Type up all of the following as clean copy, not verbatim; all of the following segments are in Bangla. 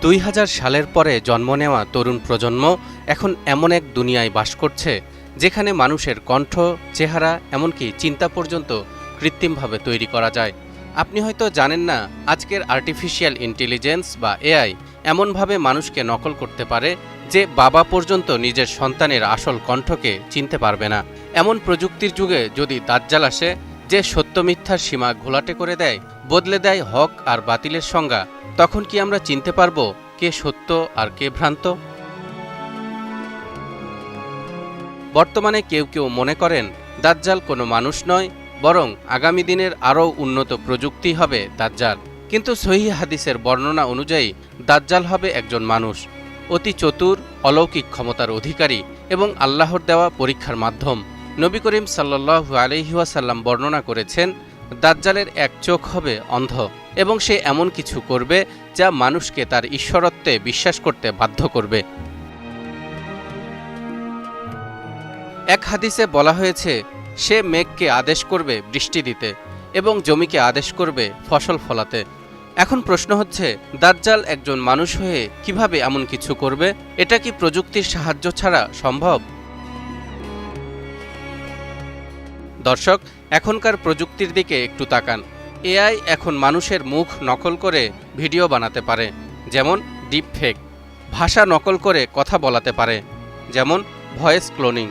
২০০০ সালের পরে জন্ম নেওয়া তরুণ প্রজন্ম এখন এমন এক দুনিয়ায় বাস করছে যেখানে মানুষের কণ্ঠ, চেহারা, এমনকি চিন্তা পর্যন্ত কৃত্রিমভাবে তৈরি করা যায়। আপনি হয়তো জানেন না, আজকের আর্টিফিশিয়াল ইন্টেলিজেন্স বা এআই এমনভাবে মানুষকে নকল করতে পারে যে বাবা পর্যন্ত নিজের সন্তানের আসল কণ্ঠকে চিনতে পারবে না। এমন প্রযুক্তির যুগে যদি দাজ্জাল আসে, যে সত্য মিথ্যার সীমা ঘোলাটে করে দেয়, বদলে দেয় হক আর বাতিলের সংজ্ঞা, তখন কি আমরা চিনতে পারব কে সত্য আর কে ভ্রান্ত? বর্তমানে কেউ কেউ মনে করেন দাজ্জাল কোনো মানুষ নয়, বরং আগামী দিনের আরও উন্নত প্রযুক্তি হবে দাজ্জাল। কিন্তু সহিহ হাদিসের বর্ণনা অনুযায়ী দাজ্জাল হবে একজন মানুষ, অতি চতুর, অলৌকিক ক্ষমতার অধিকারী এবং আল্লাহর দেওয়া পরীক্ষার মাধ্যম। নবী করিম সাল্লাল্লাহু আলাইহি ওয়াসাল্লাম বর্ণনা করেছেন, দাজ্জালের এক চোখ হবে অন্ধ এবং সে এমন কিছু করবে যা মানুষকে তার ঈশ্বরত্বে বিশ্বাস করতে বাধ্য করবে। এক হাদিসে বলা হয়েছে, সে মেঘকে আদেশ করবে বৃষ্টি দিতে এবং জমিকে আদেশ করবে ফসল ফলাতে। এখন প্রশ্ন হচ্ছে, দাজ্জাল একজন মানুষ হয়ে কিভাবে এমন কিছু করবে? এটা কি প্রযুক্তির সাহায্য ছাড়া সম্ভব? দর্শক, এখনকার প্রযুক্তির দিকে একটু তাকান। এআই এখন মানুষের মুখ নকল করে ভিডিও বানাতে পারে, যেমন ডিপফেক; ভাষা নকল করে কথা বলাতে পারে, যেমন ভয়েস ক্লোনিং;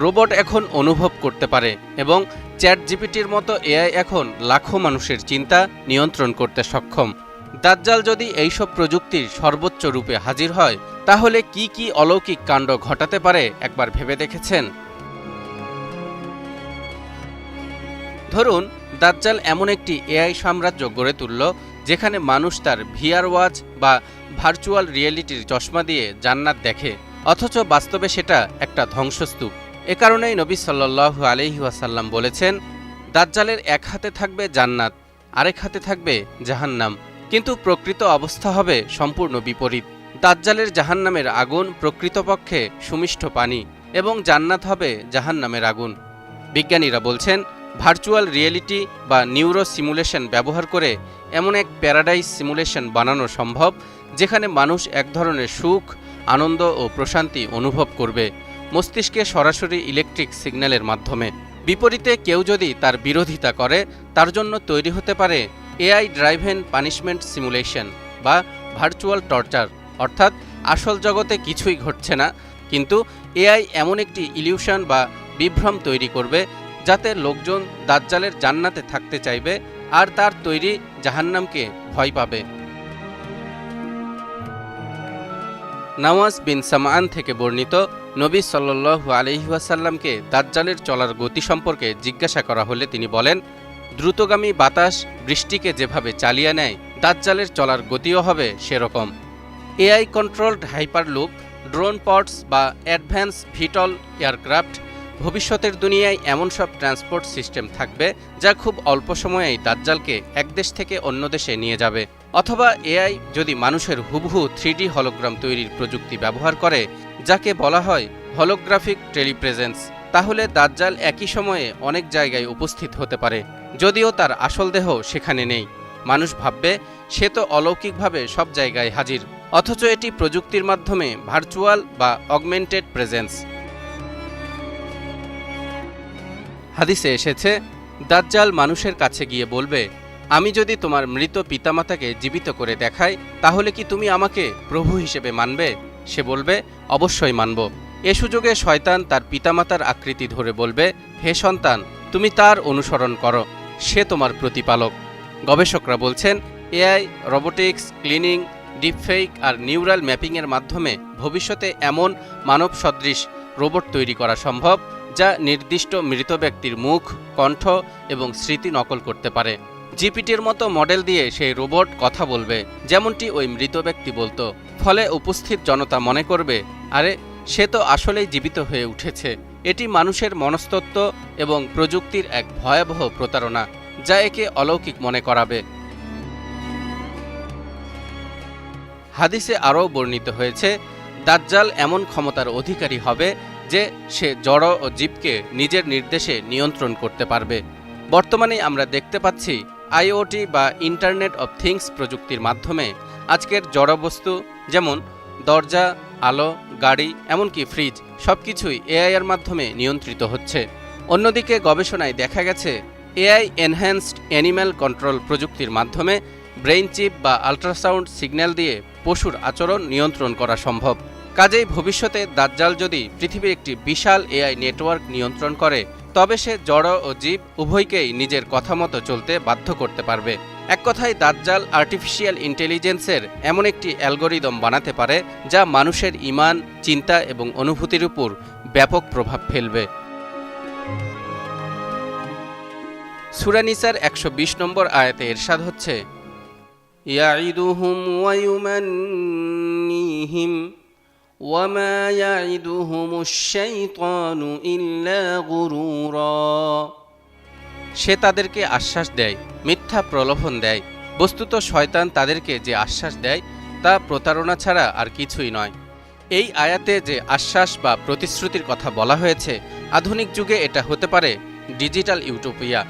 রোবট এখন অনুভব করতে পারে এবং চ্যাট জিপিটির মতো এআই এখন লাখো মানুষের চিন্তা নিয়ন্ত্রণ করতে সক্ষম। দাজ্জাল যদি এইসব প্রযুক্তির সর্বোচ্চ রূপে হাজির হয়, তাহলে কি কি অলৌকিক কাণ্ড ঘটাতে পারে একবার ভেবে দেখেছেন? ধরুন, দাজ্জাল এমন একটি এআই সাম্রাজ্য গড়ে তুলল যেখানে মানুষ তার ভিআর ওয়াচ বা ভার্চুয়াল রিয়েলিটির চশমা দিয়ে জান্নাত দেখে, অথচ বাস্তবে সেটা একটা ধ্বংসস্তূপ। এ কারণেই নবী সাল্লাল্লাহু আলাইহি ওয়াসাল্লাম বলেছেন, দাজ্জালের এক হাতে থাকবে জান্নাত, আরেক হাতে থাকবে জাহান্নাম। কিন্তু প্রকৃত অবস্থা হবে সম্পূর্ণ বিপরীত। দাজ্জালের জাহান্নামের আগুন প্রকৃতপক্ষে সুমিষ্ট পানি এবং জান্নাত হবে জাহান্নামের আগুন। বিজ্ঞানীরা বলছেন, ভার্চুয়াল রিয়েলিটি বা নিউরো সিমুলেশন ব্যবহার করে এমন এক প্যারাডাইস সিমুলেশন বানানো সম্ভব যেখানে মানুষ এক ধরনের সুখ, আনন্দ ও প্রশান্তি অনুভব করবে মস্তিষ্কে সরাসরি ইলেকট্রিক সিগন্যালের মাধ্যমে। বিপরীতে কেউ যদি তার বিরোধিতা করে, তার জন্য তৈরি হতে পারে এআই ড্রাইভেন পানিশমেন্ট সিমুলেশন বা ভার্চুয়াল টর্চার, অর্থাৎ আসল জগতে কিছুই ঘটছে না, কিন্তু এআই এমন একটি ইলিউশন বা বিভ্রম তৈরি করবে যাতে লোকজন দাজ্জালের জান্নাতে থাকতে চাইবে আর তার তৈরি জাহান্নামকে ভয় পাবে। নাওয়াজ বিন সামআন থেকে বর্ণিত, নবী সাল্লাল্লাহু আলাইহি ওয়াসাল্লামকে দাজ্জালের চলার গতি সম্পর্কে জিজ্ঞাসা করা হলে তিনি বলেন, দ্রুতগামী বাতাস বৃষ্টিকে যেভাবে চালিয়ে নেয়, দাজ্জালের চলার গতিও হবে সেরকম। AI controlled hyperloop, drone pods বা অ্যাডভান্স ভিটল এয়ারক্রাফট, ভবিষ্যতের দুনিয়ায় এমন সব ট্রান্সপোর্ট সিস্টেম থাকবে যা খুব অল্প সময়েই দাজ্জালকে এক দেশ থেকে অন্য দেশে নিয়ে যাবে। অথবা এআই যদি মানুষের হুবহু 3D হলোগ্রাম তৈরির প্রযুক্তি ব্যবহার করে, যাকে বলা হয় হলোগ্রাফিক টেলিপ্রেজেন্স, তাহলে দাজ্জাল একই সময়ে অনেক জায়গায় উপস্থিত হতে পারে, যদিও তার আসল দেহ সেখানে নেই। মানুষ ভাববে সে তো অলৌকিকভাবে সব জায়গায় হাজির, অথচ এটি প্রযুক্তির মাধ্যমে ভার্চুয়াল বা অগমেন্টেড প্রেজেন্স। হাদিসে এসেছে, দাজ্জাল মানুষের কাছে গিয়ে বলবে, আমি যদি তোমার মৃত পিতামাতাকে জীবিত করে দেখাই, তাহলে কি তুমি আমাকে প্রভু হিসেবে মানবে? সে বলবে, অবশ্যই মানব। এ সুযোগে শয়তান তার পিতামাতার আকৃতি ধরে বলবে, হে সন্তান, তুমি তার অনুসরণ করো, সে তোমার প্রতিপালক। গবেষকরা বলছেন, এআই, রোবোটিক্স, ক্লিনিং, ডিপফেক আর নিউরাল ম্যাপিংয়ের মাধ্যমে ভবিষ্যতে এমন মানব সদৃশ রোবট তৈরি করা সম্ভব যা নির্দিষ্ট মৃত ব্যক্তির মুখ, কণ্ঠ এবং স্মৃতি নকল করতে পারে। জিপিটির মতো মডেল দিয়ে সেই রোবট কথা বলবে যেমনটি ওই মৃত ব্যক্তি বলতো, ফলে উপস্থিত জনতা মনে করবে, আরে সে তো আসলেই জীবিত হয়ে উঠেছে। এটি মানুষের মনস্তত্ত্ব এবং প্রযুক্তির এক ভয়াবহ প্রতারণা, যা একে অলৌকিক মনে করাবে। হাদিসে আরও বর্ণিত হয়েছে, দাজ্জাল এমন ক্ষমতার অধিকারী হবে যে সে জড় ও জীবকে নিজের নির্দেশে নিয়ন্ত্রণ করতে পারবে। বর্তমানে আমরা দেখতে পাচ্ছি আইওটি বা ইন্টারনেট অব থিংস প্রযুক্তির মাধ্যমে আজকের জড়বস্তু যেমন দরজা, আলো, গাড়ি, এমনকি ফ্রিজ সবকিছুই এআই এর মাধ্যমে নিয়ন্ত্রিত হচ্ছে। অন্যদিকে গবেষণায় দেখা গেছে এআই এনহ্যান্সড অ্যানিম্যাল কন্ট্রোল প্রযুক্তির মাধ্যমে ব্রেইন চিপ বা আল্ট্রাসাউন্ড সিগন্যাল দিয়ে পশুর আচরণ নিয়ন্ত্রণ করা সম্ভব। কাজেই ভবিষ্যতে দাজ্জাল যদি পৃথিবীর একটি বিশাল এআই নেটওয়ার্ক নিয়ন্ত্রণ করে, তবে সে জড় ও জীব উভয়কেই নিজের কথা মতো চলতে বাধ্য করতে পারবে। এক কথায় দাজ্জাল আর্টিফিশিয়াল ইন্টেলিজেন্সের এমন একটি অ্যালগোরিদম বানাতে পারে যা মানুষের ঈমান, চিন্তা এবং অনুভূতির উপর ব্যাপক প্রভাব ফেলবে। সূরা নিসার ১২০ নম্বর আয়াতে ইরশাদ হচ্ছে, ইয়াইদুহুম ওয়া ইউমান্নিহিম ওয়া মা ইয়াইদুহুমুশ শাইতানু ইল্লা গুরুরা। সে তাদেরকে আশ্বাস দেয়, মিথ্যা প্রলোভন দেয়। বস্তুত শয়তান তাদেরকে যে আশ্বাস দেয় তা প্রতারণা ছাড়া আর কিছুই নয়। এই আয়াতে যে আশ্বাস বা প্রতিশ্রুতির কথা বলা হয়েছে, আধুনিক যুগে এটা হতে পারে ডিজিটাল ইউটোপিয়া,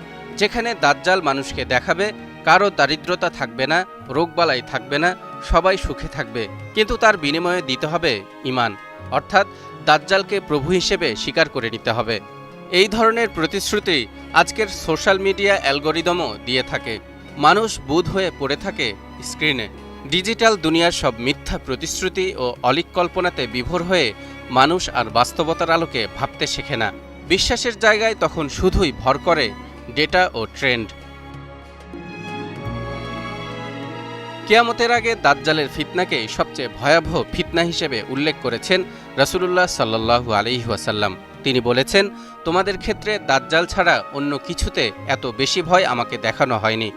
যেখানে দাজ্জাল মানুষকে দেখাবে কারো দারিদ্রতা থাকবে না, রোগবালাই থাকবে না, সবাই সুখে থাকবে, কিন্তু তার বিনিময়ে দিতে হবে ঈমান, অর্থাৎ দাজ্জালকে প্রভু হিসেবে স্বীকার করে নিতে হবে। এই ধরনের প্রতিশ্রুতি আজকের সোশ্যাল মিডিয়া অ্যালগোরিদমও দিয়ে থাকে। মানুষ বুঁদ হয়ে পড়ে থাকে স্ক্রিনে। ডিজিটাল দুনিয়ার সব মিথ্যা প্রতিশ্রুতি ও অলীক কল্পনাতে বিভোর হয়ে মানুষ আর বাস্তবতার আলোকে ভাবতে শেখে না। বিশ্বাসের জায়গায় তখন শুধুই ভর করে ডেটা ও ট্রেন্ড। কিয়ামতের আগে দাজ্জালের ফিতনাকে সবচেয়ে ভয়াবহ ফিতনা হিসেবে উল্লেখ করেছেন রাসূলুল্লাহ সাল্লাল্লাহু আলাইহি ওয়াসাল্লাম। তিনি বলেছেন, তোমাদের ক্ষেত্রে দাজ্জাল ছাড়া অন্য কিছুতে এত বেশি ভয় আমাকে দেখানো হয়নি।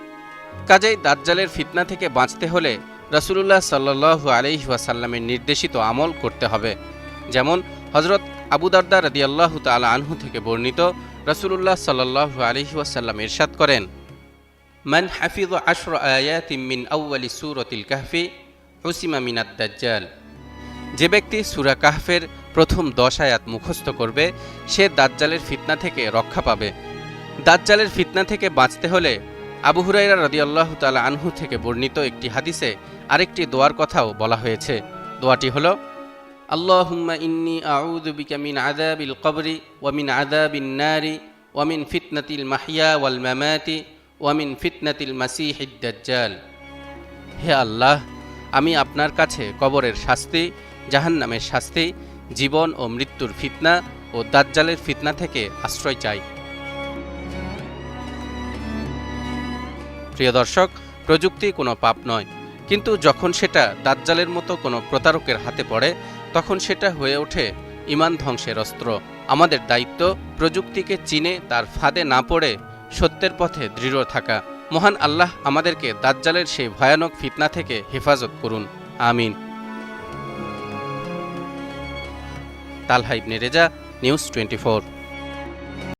কাজেই দাজ্জালের ফিতনা থেকে বাঁচতে হলে রাসূলুল্লাহ সাল্লাল্লাহু আলাইহি ওয়াসাল্লামের নির্দেশিত আমল করতে হবে। যেমন হযরত আবু দারদা রাদিয়াল্লাহু তাআলা আনহু থেকে বর্ণিত, রাসূলুল্লাহ সাল্লাল্লাহু আলাইহি ওয়াসাল্লাম ইরশাদ করেন, মান হাফিয 10 আয়াতিন মিন আউয়ালি সূরাতিল কাহফি উসিমা মিনাদ দাজ্জাল। যে ব্যক্তি সূরা কাহফের প্রথম 10 আয়াত মুখস্থ করবে, সে দাজ্জালের ফিতনা থেকে রক্ষা পাবে। দাজ্জালের ফিতনা থেকে বাঁচতে হলে আবু হুরায়রা রাদিয়াল্লাহু তাআলা আনহু থেকে বর্ণিত একটি হাদিসে আরেকটি দোয়ার কথাও বলা হয়েছে। দোয়াটি হলো, আল্লাহুম্মা ইন্নী আউযু বিকা মিন আযাবিল কবরি ওয়া মিন আযাবিন নারি ওয়া মিন ফিতনাতিল মাহইয়া ওয়াল মামাতি ওয়া মিন ফিতনাতিল মাসীহিদ দাজ্জাল। হে আল্লাহ, আমি আপনার কাছে কবরের শাস্তি, জাহান্নামের শাস্তি, জীবন ও মৃত্যুর ফিতনা ও দাজ্জালের ফিতনা থেকে আশ্রয় চাই। প্রিয় দর্শক, প্রযুক্তি কোনো পাপ নয়, কিন্তু যখন সেটা দাজ্জালের মতো কোনো প্রতারকের হাতে পড়ে, তখন সেটা হয়ে ওঠে ঈমান ধ্বংসের অস্ত্র। আমাদের দায়িত্ব প্রযুক্তিকে চিনে তার ফাঁদে না পড়ে সত্যের পথে দৃঢ় থাকা। মহান আল্লাহ আমাদেরকে দাজ্জালের সেই ভয়ানক ফিতনা থেকে হেফাজত করুন, আমিন। তালহা ইবনে রেজা, নিউজ 24।